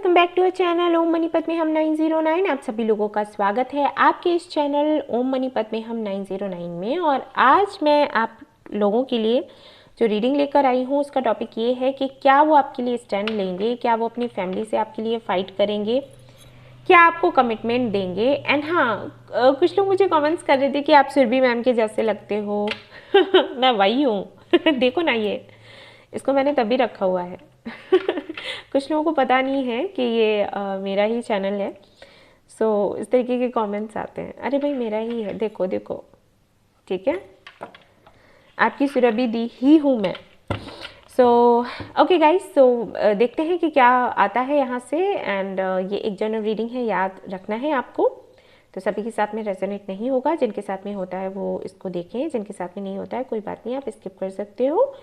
Welcome back to our channel Om Manipat में हम 909। आप सभी लोगों का स्वागत है आपके इस चैनल ओम मनीपत में हम 909 में। और आज मैं आप लोगों के लिए जो रीडिंग लेकर आई हूँ उसका टॉपिक ये है कि क्या वो आपके लिए स्टैंड लेंगे, क्या वो अपनी फैमिली से आपके लिए फ़ाइट करेंगे, क्या आपको कमिटमेंट देंगे। एंड हाँ, कुछ लोग मुझे कमेंट्स कर रहे थे कि आप सुरभि मैम के जैसे लगते हो। मैं वही हूँ। देखो ना, ये इसको मैंने तभी रखा हुआ है। कुछ लोगों को पता नहीं है कि ये मेरा ही चैनल है। सो इस तरीके के कमेंट्स आते हैं, अरे भाई मेरा ही है, देखो देखो, ठीक है, आपकी सुरभि दी ही हूँ मैं। सो ओके गाइस, सो देखते हैं कि क्या आता है यहाँ से। एंड ये एक जनरल रीडिंग है, याद रखना है आपको। तो सभी के साथ में रेजोनेट नहीं होगा, जिनके साथ में होता है वो इसको देखें, जिनके साथ में नहीं होता है कोई बात नहीं, आप स्किप कर सकते हो।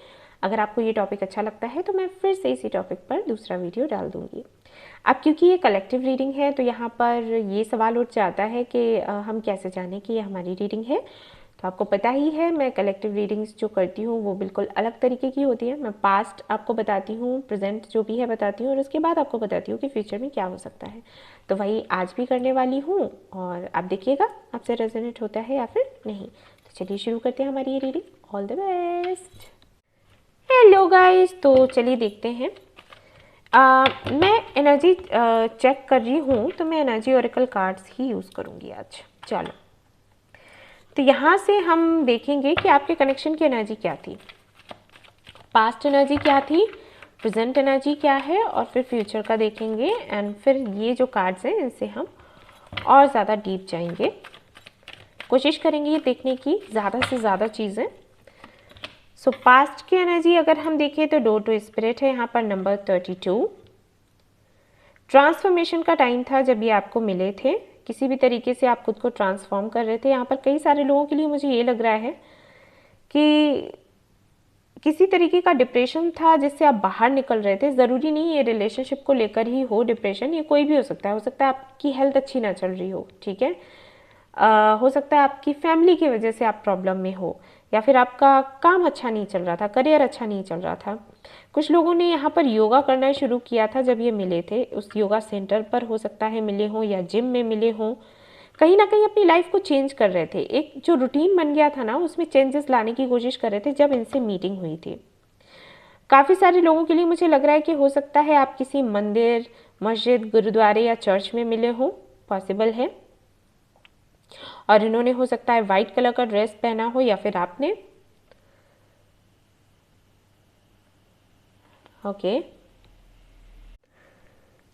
अगर आपको ये टॉपिक अच्छा लगता है तो मैं फिर से इसी टॉपिक पर दूसरा वीडियो डाल दूँगी। अब क्योंकि ये कलेक्टिव रीडिंग है तो यहाँ पर ये सवाल उठ जाता है कि हम कैसे जानें कि ये हमारी रीडिंग है। तो आपको पता ही है मैं कलेक्टिव रीडिंग्स जो करती हूँ वो बिल्कुल अलग तरीके की होती है। मैं पास्ट आपको बताती हूँ, प्रेजेंट जो भी है बताती हूँ, और उसके बाद आपको बताती हूँ कि फ्यूचर में क्या हो सकता है। तो वही आज भी करने वाली हूँ और आप देखिएगा आपसे रेजोनेट होता है या फिर नहीं। तो चलिए शुरू करते हैं हमारी ये reading. All the best. Hello guys, तो चलिए देखते हैं। मैं एनर्जी चेक कर रही हूँ तो मैं एनर्जी ओरेकल कार्ड्स ही यूज़ करूँगी आज। चलो, तो यहाँ से हम देखेंगे कि आपके कनेक्शन की एनर्जी क्या थी, पास्ट एनर्जी क्या थी, प्रेजेंट एनर्जी क्या है, और फिर फ्यूचर का देखेंगे। एंड फिर ये जो कार्ड्स हैं इनसे हम और ज़्यादा डीप जाएंगे, कोशिश करेंगे ये देखने की ज़्यादा से ज़्यादा चीज़ें। सो पास्ट की एनर्जी अगर हम देखें तो डोर टू स्पिरिट है यहाँ पर नंबर 32। ट्रांसफॉर्मेशन का टाइम था जब ये आपको मिले थे, किसी भी तरीके से आप खुद को ट्रांसफॉर्म कर रहे थे। यहाँ पर कई सारे लोगों के लिए मुझे ये लग रहा है कि किसी तरीके का डिप्रेशन था जिससे आप बाहर निकल रहे थे। ज़रूरी नहीं ये रिलेशनशिप को लेकर ही हो डिप्रेशन, ये कोई भी हो सकता है। हो सकता है आपकी हेल्थ अच्छी ना चल रही हो, ठीक है, हो सकता है आपकी फैमिली की वजह से आप प्रॉब्लम में हो, या फिर आपका काम अच्छा नहीं चल रहा था, करियर अच्छा नहीं चल रहा था। कुछ लोगों ने यहाँ पर योगा करना शुरू किया था जब ये मिले थे, उस योगा सेंटर पर हो सकता है मिले हों या जिम में मिले हों। कहीं ना कहीं अपनी लाइफ को चेंज कर रहे थे, एक जो रूटीन बन गया था ना उसमें चेंजेस लाने की कोशिश कर रहे थे जब इनसे मीटिंग हुई थी। काफ़ी सारे लोगों के लिए मुझे लग रहा है कि हो सकता है आप किसी मंदिर, मस्जिद, गुरुद्वारे या चर्च में मिले हों, पॉसिबल है। और इन्होंने हो सकता है वाइट कलर का ड्रेस पहना हो या फिर आपने, ओके।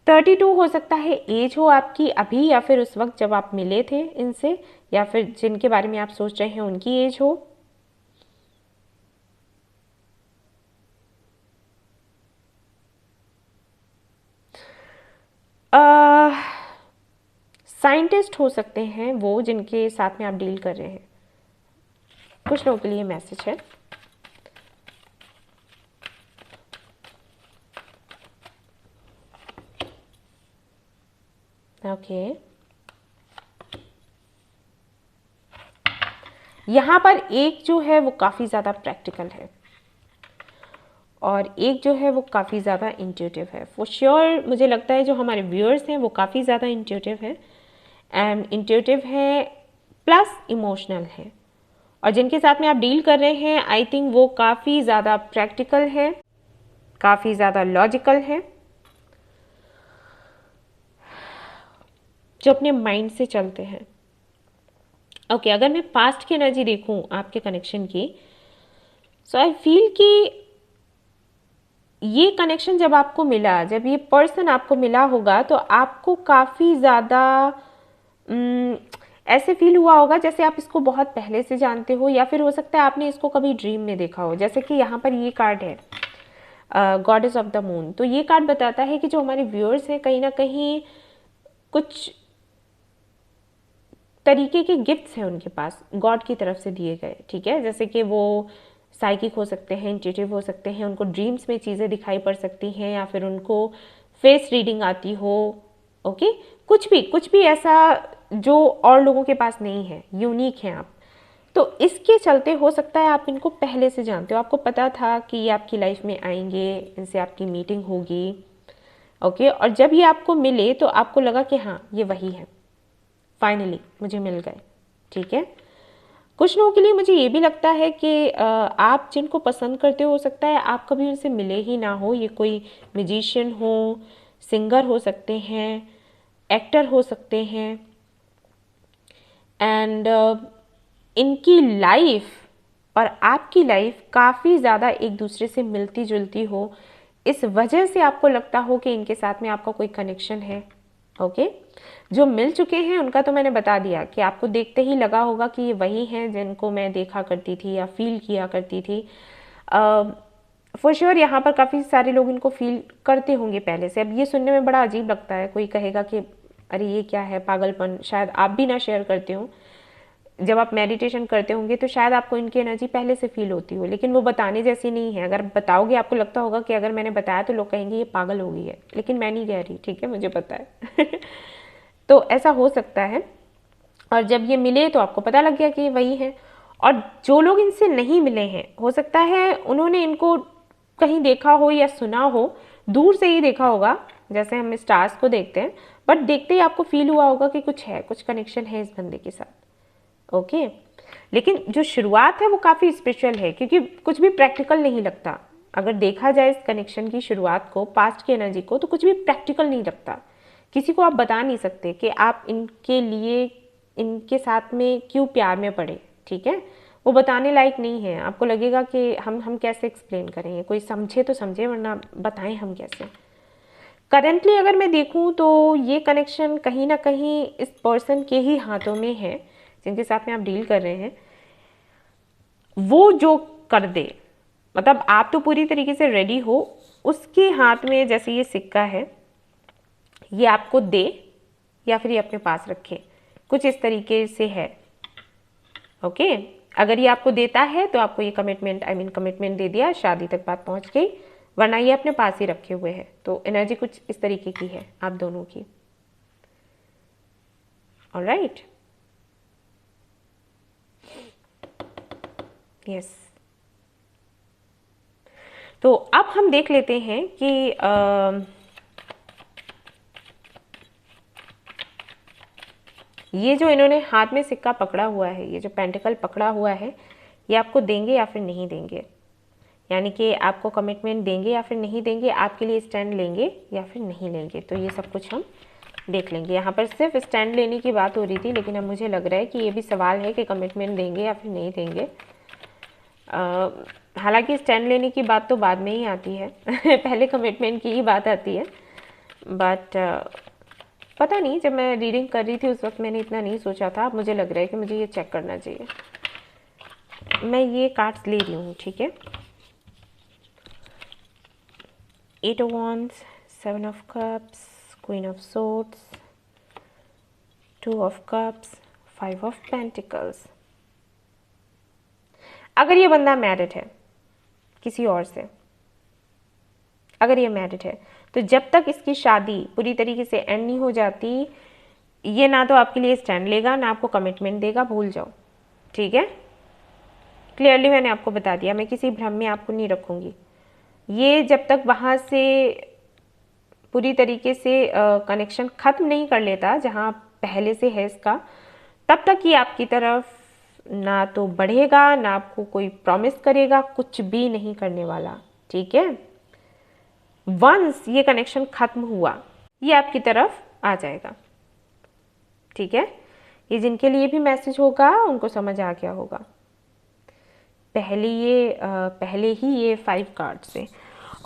32 हो सकता है एज हो आपकी अभी, या फिर उस वक्त जब आप मिले थे इनसे, या फिर जिनके बारे में आप सोच रहे हैं उनकी एज हो। साइंटिस्ट हो सकते हैं वो जिनके साथ में आप डील कर रहे हैं। कुछ लोगों के लिए मैसेज है, ओके। यहाँ पर एक जो है वो काफ़ी ज़्यादा प्रैक्टिकल है और एक जो है वो काफ़ी ज़्यादा इंट्यूटिव है। फॉर श्योर मुझे लगता है जो हमारे व्यूअर्स हैं वो काफ़ी ज़्यादा इंट्यूटिव है, एंड इंट्यूटिव है प्लस इमोशनल है। और जिनके साथ में आप डील कर रहे हैं आई थिंक वो काफ़ी ज़्यादा प्रैक्टिकल है, काफ़ी ज़्यादा लॉजिकल है, जो अपने माइंड से चलते हैं। ओके, अगर मैं पास्ट की एनर्जी देखूं आपके कनेक्शन की, सो आई फील कि ये कनेक्शन जब आपको मिला, जब ये पर्सन आपको मिला होगा तो आपको काफ़ी ज़्यादा ऐसे फील हुआ होगा जैसे आप इसको बहुत पहले से जानते हो, या फिर हो सकता है आपने इसको कभी ड्रीम में देखा हो। जैसे कि यहाँ पर ये कार्ड है गॉडेस ऑफ द मून। तो ये कार्ड बताता है कि जो हमारे व्यूअर्स हैं कहीं ना कहीं कुछ तरीके के गिफ्ट्स हैं उनके पास गॉड की तरफ से दिए गए, ठीक है। जैसे कि वो साइकिक हो सकते हैं, इंट्यूटिव हो सकते हैं, उनको ड्रीम्स में चीज़ें दिखाई पड़ सकती हैं, या फिर उनको फेस रीडिंग आती हो, ओके। कुछ भी ऐसा जो और लोगों के पास नहीं है, यूनिक हैं आप। तो इसके चलते हो सकता है आप इनको पहले से जानते हो, आपको पता था कि ये आपकी लाइफ में आएंगे, इनसे आपकी मीटिंग होगी, ओके। और जब ये आपको मिले तो आपको लगा कि हाँ ये वही है, फाइनली मुझे मिल गए, ठीक है। कुछ लोगों के लिए मुझे ये भी लगता है कि आप जिनको पसंद करते हो सकता है आप कभी उनसे मिले ही ना हो। ये कोई म्यूजिशियन हो, सिंगर हो सकते हैं, एक्टर हो सकते हैं, एंड इनकी लाइफ और आपकी लाइफ काफ़ी ज़्यादा एक दूसरे से मिलती जुलती हो, इस वजह से आपको लगता हो कि इनके साथ में आपका कोई कनेक्शन है। ओके। जो मिल चुके हैं उनका तो मैंने बता दिया कि आपको देखते ही लगा होगा कि ये वही हैं जिनको मैं देखा करती थी या फील किया करती थी। फॉर श्योर यहाँ पर काफ़ी सारे लोग इनको फील करते होंगे पहले से। अब ये सुनने में बड़ा अजीब लगता है, कोई कहेगा कि अरे ये क्या है, पागलपन, शायद आप भी ना शेयर करते हो। जब आप मेडिटेशन करते होंगे तो शायद आपको इनकी एनर्जी पहले से फील होती हो, लेकिन वो बताने जैसी नहीं है। अगर बताओगे आपको लगता होगा कि अगर मैंने बताया तो लोग कहेंगे ये पागल हो गई है, लेकिन मैं नहीं कह रही, ठीक है, मुझे पता है। तो ऐसा हो सकता है। और जब ये मिले तो आपको पता लग गया कि ये वही है। और जो लोग इनसे नहीं मिले हैं, हो सकता है उन्होंने इनको कहीं देखा हो या सुना हो, दूर से ही देखा होगा जैसे हम स्टार्स को देखते हैं, बट देखते ही आपको फील हुआ होगा कि कुछ है, कुछ कनेक्शन है इस बंदे के साथ। ओके। लेकिन जो शुरुआत है वो काफ़ी स्पेशल है, क्योंकि कुछ भी प्रैक्टिकल नहीं लगता। अगर देखा जाए इस कनेक्शन की शुरुआत को, पास्ट की एनर्जी को, तो कुछ भी प्रैक्टिकल नहीं लगता। किसी को आप बता नहीं सकते कि आप इनके लिए, इनके साथ में क्यों प्यार में पड़े, ठीक है। वो बताने लायक नहीं है। आपको लगेगा कि हम कैसे एक्सप्लेन करेंगे, कोई समझे तो समझे, वरना बताएं हम कैसे। करेंटली अगर मैं देखूं तो ये कनेक्शन कहीं ना कहीं इस पर्सन के ही हाथों में है जिनके साथ में आप डील कर रहे हैं। वो जो कर दे, मतलब आप तो पूरी तरीके से रेडी हो, उसके हाथ में जैसे ये सिक्का है, ये आपको दे या फिर ये अपने पास रखे, कुछ इस तरीके से है। ओके। अगर ये आपको देता है तो आपको ये कमिटमेंट, कमिटमेंट दे दिया, शादी तक बात पहुंच गई, वरना ये अपने पास ही रखे हुए है। तो एनर्जी कुछ इस तरीके की है आप दोनों की। ऑलराइट। यस। तो अब हम देख लेते हैं कि ये जो इन्होंने हाथ में सिक्का पकड़ा हुआ है, ये जो पेंटिकल पकड़ा हुआ है, ये आपको देंगे या फिर नहीं देंगे, यानी कि आपको कमिटमेंट देंगे या फिर नहीं देंगे, आपके लिए स्टैंड लेंगे या फिर नहीं लेंगे। तो ये सब कुछ हम देख लेंगे। यहाँ पर सिर्फ स्टैंड लेने की बात हो रही थी, लेकिन अब मुझे लग रहा है कि ये भी सवाल है कि कमिटमेंट देंगे या फिर नहीं देंगे। हालांकि स्टैंड लेने की बात तो बाद में ही आती है। पहले कमिटमेंट की ही बात आती है। बट पता नहीं, जब मैं रीडिंग कर रही थी उस वक्त मैंने इतना नहीं सोचा था। अब मुझे लग रहा है कि मुझे ये चेक करना चाहिए। मैं ये कार्ड्स ले रही हूँ, ठीक है। 8 of Wands, 7 of Cups, Queen of Swords, 2 of Cups, 5 of Pentacles। अगर ये बंदा मैरिड है किसी और से, अगर ये मैरिड है, तो जब तक इसकी शादी पूरी तरीके से एंड नहीं हो जाती, ये ना तो आपके लिए स्टैंड लेगा ना आपको कमिटमेंट देगा, भूल जाओ, ठीक है। क्लियरली मैंने आपको बता दिया, मैं किसी भ्रम में आपको नहीं रखूँगी। ये जब तक वहाँ से पूरी तरीके से कनेक्शन ख़त्म नहीं कर लेता जहाँ पहले से है इसका, तब तक ये आपकी तरफ ना तो बढ़ेगा, ना आपको कोई प्रॉमिस करेगा, कुछ भी नहीं करने वाला, ठीक है। वंस ये कनेक्शन ख़त्म हुआ, ये आपकी तरफ आ जाएगा, ठीक है। ये जिनके लिए भी मैसेज होगा उनको समझ आ गया होगा। पहले ही ये 5 कार्ड से।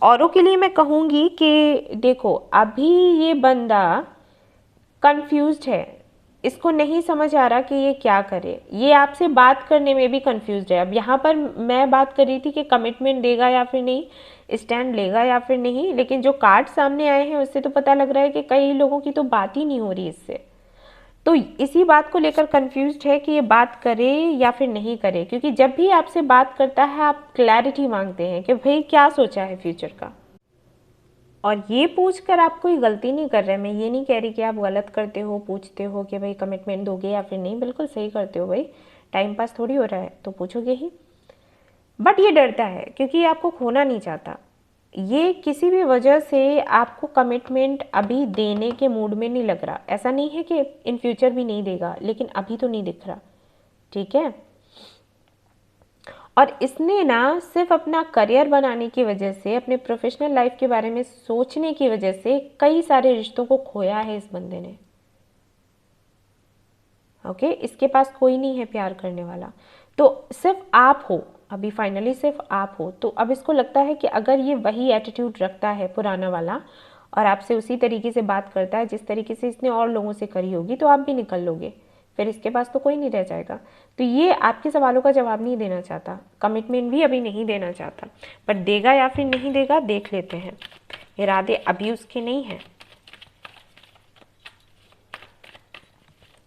औरों के लिए मैं कहूँगी कि देखो, अभी ये बंदा कंफ्यूज्ड है, इसको नहीं समझ आ रहा कि ये क्या करे। ये आपसे बात करने में भी कंफ्यूज्ड है। अब यहाँ पर मैं बात कर रही थी कि कमिटमेंट देगा या फिर नहीं, स्टैंड लेगा या फिर नहीं, लेकिन जो कार्ड सामने आए हैं उससे तो पता लग रहा है कि कई लोगों की तो बात ही नहीं हो रही इससे। तो इसी बात को लेकर कंफ्यूज्ड है कि ये बात करे या फिर नहीं करे, क्योंकि जब भी आपसे बात करता है आप क्लैरिटी मांगते हैं कि भाई क्या सोचा है फ्यूचर का। और ये पूछकर आप कोई गलती नहीं कर रहे। मैं ये नहीं कह रही कि आप गलत करते हो, पूछते हो कि भाई कमिटमेंट दोगे या फिर नहीं, बिल्कुल सही करते हो भाई, टाइम पास थोड़ी हो रहा है तो पूछोगे ही। बट ये डरता है क्योंकि ये आपको खोना नहीं चाहता, ये किसी भी वजह से आपको कमिटमेंट अभी देने के मूड में नहीं लग रहा। ऐसा नहीं है कि इन फ्यूचर भी नहीं देगा, लेकिन अभी तो नहीं दिख रहा, ठीक है। और इसने ना सिर्फ अपना करियर बनाने की वजह से, अपने प्रोफेशनल लाइफ के बारे में सोचने की वजह से कई सारे रिश्तों को खोया है इस बंदे ने। ओके, इसके पास कोई नहीं है प्यार करने वाला, तो सिर्फ आप हो अभी, फाइनली सिर्फ आप हो। तो अब इसको लगता है कि अगर ये वही एटीट्यूड रखता है पुराना वाला और आपसे उसी तरीके से बात करता है जिस तरीके से इसने और लोगों से करी होगी, तो आप भी निकल लोगे, फिर इसके पास तो कोई नहीं रह जाएगा। तो ये आपके सवालों का जवाब नहीं देना चाहता, कमिटमेंट भी अभी नहीं देना चाहता, पर देगा या फिर नहीं देगा देख लेते हैं। इरादे अभी उसके नहीं हैं।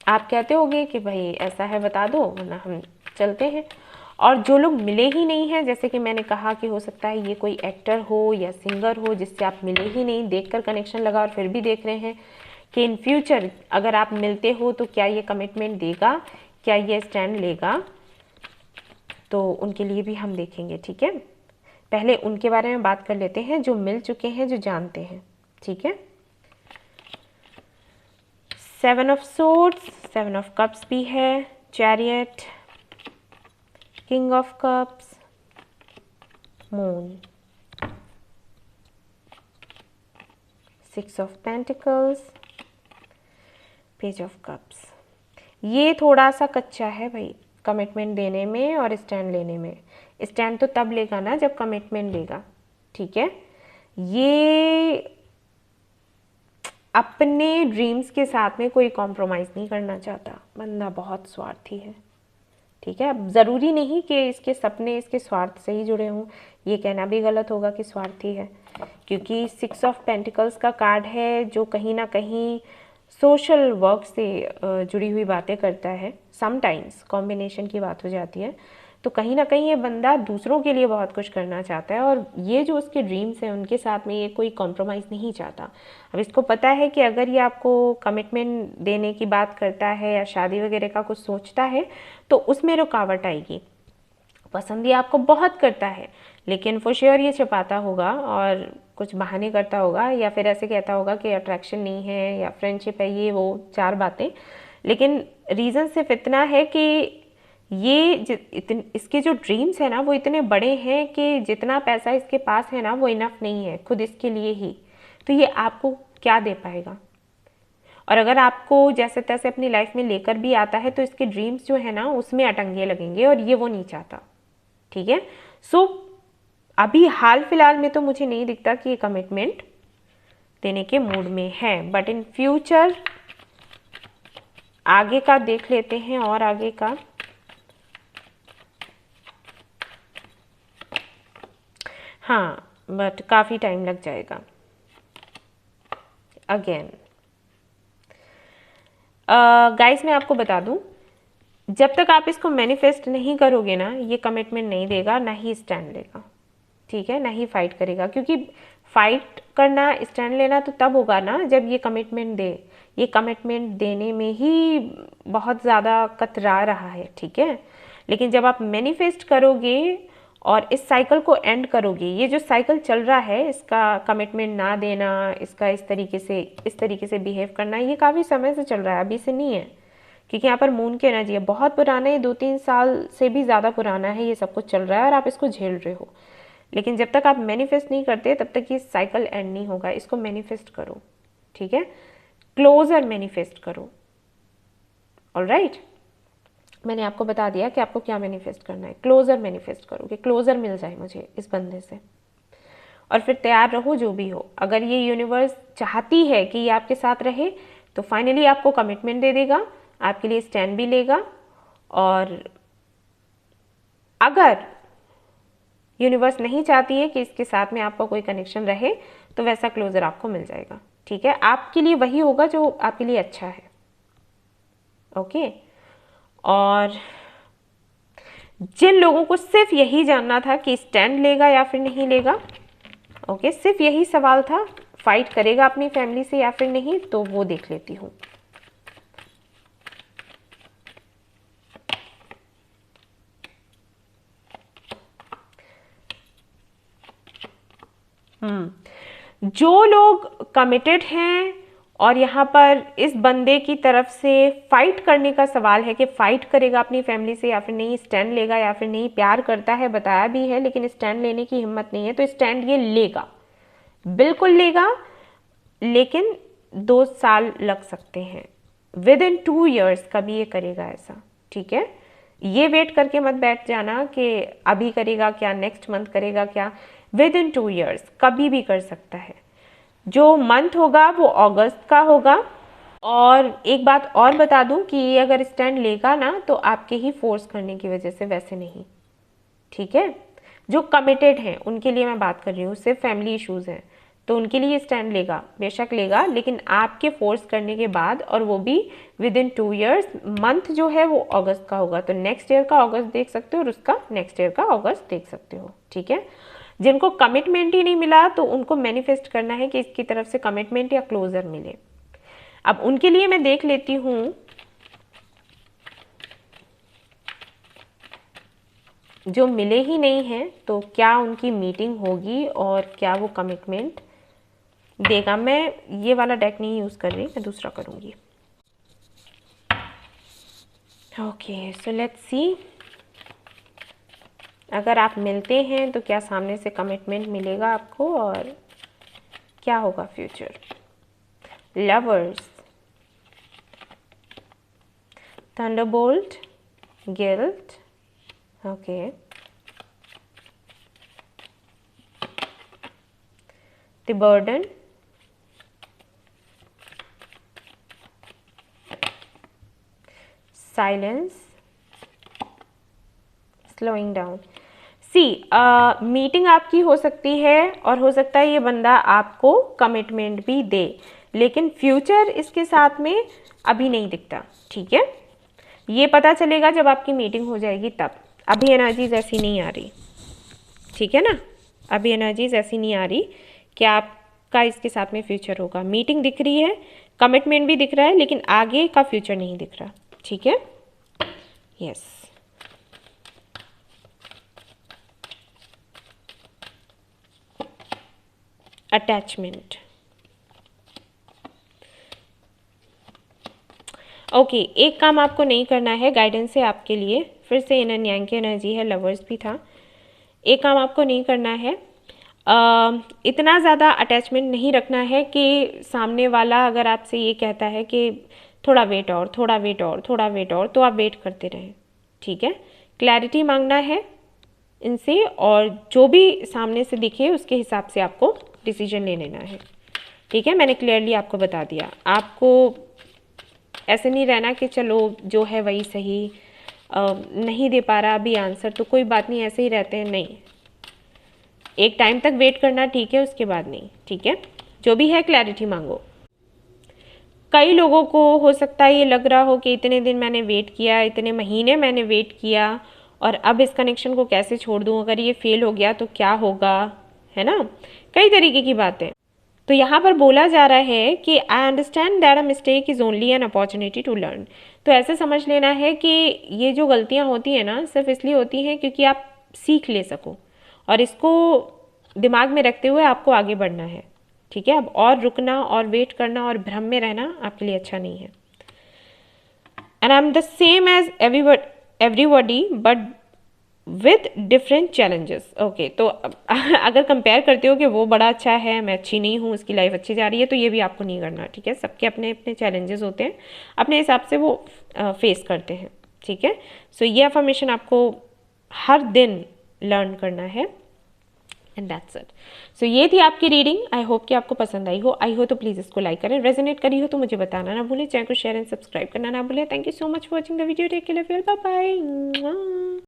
आप कहते होगे कि भाई ऐसा है बता दो, वरना हम चलते हैं। और जो लोग मिले ही नहीं हैं, जैसे कि मैंने कहा कि हो सकता है ये कोई एक्टर हो या सिंगर हो जिससे आप मिले ही नहीं, देखकर कनेक्शन लगा और फिर भी देख रहे हैं कि इन फ्यूचर अगर आप मिलते हो तो क्या ये कमिटमेंट देगा, क्या ये स्टैंड लेगा, तो उनके लिए भी हम देखेंगे, ठीक है। पहले उनके बारे में बात कर लेते हैं जो मिल चुके हैं, जो जानते हैं, ठीक है। 7 ऑफ सोर्ड्स, 7 ऑफ कप्स भी है, chariot, king of cups, moon, 6 of pentacles, page of cups. ये थोड़ा सा कच्चा है भाई कमिटमेंट देने में और स्टैंड लेने में। स्टैंड तो तब लेगा ना जब कमिटमेंट लेगा, ठीक है। ये अपने ड्रीम्स के साथ में कोई कॉम्प्रोमाइज़ नहीं करना चाहता, बंदा बहुत स्वार्थी है, ठीक है। अब ज़रूरी नहीं कि इसके सपने इसके स्वार्थ से ही जुड़े हों, ये कहना भी गलत होगा कि स्वार्थी है, क्योंकि 6 ऑफ पेंटिकल्स का कार्ड है जो कहीं ना कहीं सोशल वर्क से जुड़ी हुई बातें करता है। समटाइम्स कॉम्बिनेशन की बात हो जाती है, तो कहीं ना कहीं ये बंदा दूसरों के लिए बहुत कुछ करना चाहता है, और ये जो उसके ड्रीम्स हैं उनके साथ में ये कोई कॉम्प्रोमाइज़ नहीं चाहता। अब इसको पता है कि अगर ये आपको कमिटमेंट देने की बात करता है या शादी वगैरह का कुछ सोचता है तो उसमें रुकावट आएगी। पसंद ये आपको बहुत करता है, लेकिन फॉर श्योर ये छिपाता होगा और कुछ बहाने करता होगा, या फिर ऐसे कहता होगा कि अट्रैक्शन नहीं है या फ्रेंडशिप है, ये वो 4 बातें। लेकिन रीज़न सिर्फ इतना है कि ये इसके जो ड्रीम्स है ना वो इतने बड़े हैं कि जितना पैसा इसके पास है ना वो इनफ नहीं है खुद इसके लिए ही, तो ये आपको क्या दे पाएगा। और अगर आपको जैसे तैसे अपनी लाइफ में लेकर भी आता है तो इसके ड्रीम्स जो है ना उसमें अटंगे लगेंगे, और ये वो नहीं चाहता, ठीक है। सो अभी हाल फिलहाल में तो मुझे नहीं दिखता कि ये कमिटमेंट देने के मूड में है, बट इन फ्यूचर आगे का देख लेते हैं, और आगे का हाँ, बट काफ़ी टाइम लग जाएगा। अगेन गाइस मैं आपको बता दूं, जब तक आप इसको मैनिफेस्ट नहीं करोगे ना ये कमिटमेंट नहीं देगा, ना ही स्टैंड लेगा, ठीक है, ना ही फाइट करेगा। क्योंकि फाइट करना, स्टैंड लेना तो तब होगा ना जब ये कमिटमेंट दे। ये कमिटमेंट देने में ही बहुत ज़्यादा कतरा रहा है, ठीक है। लेकिन जब आप मैनिफेस्ट करोगे और इस साइकिल को एंड करोगे, ये जो साइकिल चल रहा है इसका कमिटमेंट ना देना, इसका इस तरीके से बिहेव करना, ये काफ़ी समय से चल रहा है, अभी से नहीं है। क्योंकि यहाँ पर मून की एनर्जी है, बहुत पुराना है, 2-3 साल से भी ज़्यादा पुराना है ये सब कुछ चल रहा है और आप इसको झेल रहे हो। लेकिन जब तक आप मैनिफेस्ट नहीं करते तब तक ये साइकिल एंड नहीं होगा। इसको मैनिफेस्ट करो, ठीक है, क्लोजर मैनिफेस्ट करो। ऑलराइट, मैंने आपको बता दिया कि आपको क्या मैनिफेस्ट करना है। क्लोजर मैनिफेस्ट करो कि क्लोजर मिल जाए मुझे इस बंदे से, और फिर तैयार रहो जो भी हो। अगर ये यूनिवर्स चाहती है कि ये आपके साथ रहे तो फाइनली आपको कमिटमेंट दे देगा, आपके लिए स्टैंड भी लेगा। और अगर यूनिवर्स नहीं चाहती है कि इसके साथ में आपका कोई कनेक्शन रहे तो वैसा क्लोजर आपको मिल जाएगा, ठीक है। आपके लिए वही होगा जो आपके लिए अच्छा है, ओके। और जिन लोगों को सिर्फ यही जानना था कि स्टैंड लेगा या फिर नहीं लेगा, ओके, सिर्फ यही सवाल था, फाइट करेगा अपनी फैमिली से या फिर नहीं, तो वो देख लेती हूँ। जो लोग कमिटेड हैं और यहाँ पर इस बंदे की तरफ से फाइट करने का सवाल है कि फाइट करेगा अपनी फैमिली से या फिर नहीं, स्टैंड लेगा या फिर नहीं, प्यार करता है बताया भी है लेकिन स्टैंड लेने की हिम्मत नहीं है, तो स्टैंड ये लेगा, बिल्कुल लेगा, लेकिन 2 साल लग सकते हैं। विद इन 2 years कभी ये करेगा ऐसा, ठीक है। ये वेट करके मत बैठ जाना कि अभी करेगा क्या, नेक्स्ट मंथ करेगा क्या, विद इन 2 years कभी भी कर सकता है। जो मंथ होगा वो अगस्त का होगा। और एक बात और बता दूं कि ये अगर स्टैंड लेगा ना तो आपके ही फोर्स करने की वजह से, वैसे नहीं, ठीक है। जो कमिटेड हैं उनके लिए मैं बात कर रही हूँ, सिर्फ फैमिली इश्यूज हैं तो उनके लिए स्टैंड लेगा, बेशक लेगा, लेकिन आपके फोर्स करने के बाद, और वो भी विद इन 2 years। मंथ जो है वो अगस्त का होगा, तो नेक्स्ट ईयर का अगस्त देख सकते हो और उसका नेक्स्ट ईयर का अगस्त देख सकते हो, ठीक है। जिनको कमिटमेंट ही नहीं मिला तो उनको मैनिफेस्ट करना है कि इसकी तरफ से कमिटमेंट या क्लोजर मिले। अब उनके लिए मैं देख लेती हूँ जो मिले ही नहीं हैं तो क्या उनकी मीटिंग होगी और क्या वो कमिटमेंट देगा। मैं ये वाला डेक नहीं यूज़ कर रही, मैं दूसरा करूँगी। ओके, सो लेट्स सी, अगर आप मिलते हैं तो क्या सामने से कमिटमेंट मिलेगा आपको और क्या होगा future. Lovers, Thunderbolt, guilt, okay, the burden, silence, slowing down. Meeting आपकी हो सकती है और हो सकता है ये बंदा आपको कमिटमेंट भी दे, लेकिन फ्यूचर इसके साथ में अभी नहीं दिखता, ठीक है। ये पता चलेगा जब आपकी मीटिंग हो जाएगी तब। अभी एनर्जीज ऐसी नहीं आ रही, ठीक है ना, अभी एनर्जीज ऐसी नहीं आ रही कि आपका इसके साथ में फ्यूचर होगा। मीटिंग दिख रही है, कमिटमेंट भी दिख रहा है, लेकिन आगे का फ्यूचर नहीं दिख रहा, ठीक है। Yes, attachment, okay. एक काम आपको नहीं करना है, गाइडेंस है आपके लिए, फिर से इनर न्यांग की एनर्जी है, लवर्स भी था। एक काम आपको नहीं करना है, इतना ज़्यादा अटैचमेंट नहीं रखना है कि सामने वाला अगर आपसे ये कहता है कि थोड़ा वेट और, थोड़ा वेट और, थोड़ा वेट और, तो आप वेट करते रहें, ठीक है। क्लैरिटी मांगना है इनसे और जो भी सामने से दिखे उसके हिसाब से आपको डिसीजन ले लेना है, ठीक है। मैंने क्लियरली आपको बता दिया, आपको ऐसे नहीं रहना कि चलो जो है वही सही, नहीं दे पा रहा अभी आंसर तो कोई बात नहीं, ऐसे ही रहते हैं, नहीं, एक टाइम तक वेट करना, ठीक है, उसके बाद नहीं, ठीक है। जो भी है क्लैरिटी मांगो। कई लोगों को हो सकता है ये लग रहा हो कि इतने दिन मैंने वेट किया, इतने महीने मैंने वेट किया और अब इस कनेक्शन को कैसे छोड़ दूँ, अगर ये फेल हो गया तो क्या होगा, है ना, कई तरीके की बातें। तो यहाँ पर बोला जा रहा है कि I understand that a mistake is only an opportunity to learn. तो ऐसे समझ लेना है कि ये जो गलतियाँ होती हैं ना सिर्फ इसलिए होती हैं क्योंकि आप सीख ले सको, और इसको दिमाग में रखते हुए आपको आगे बढ़ना है, ठीक है। अब और रुकना और वेट करना और भ्रम में रहना आपके लिए अच्छा नहीं है। And I am the same as everybody but with different challenges, okay. तो अगर कंपेयर करते हो कि वो बड़ा अच्छा है, मैं अच्छी नहीं हूँ, उसकी लाइफ अच्छी जा रही है, तो ये भी आपको नहीं करना, ठीक है। सबके अपने अपने चैलेंजेस होते हैं, अपने हिसाब से वो फेस करते हैं, ठीक है। सो ये अफर्मेशन आपको हर दिन लर्न करना है, एंड दैट्स इट। सो ये थी आपकी रीडिंग, आई होप कि आपको पसंद आई हो। आई हो तो प्लीज़ इसको लाइक करें, रेजोनेट करी हो तो मुझे बताना ना भूलें, चैनल को शेयर एंड सब्सक्राइब करना ना भूलें। Thank you so much for watching the video, take care, bye bye.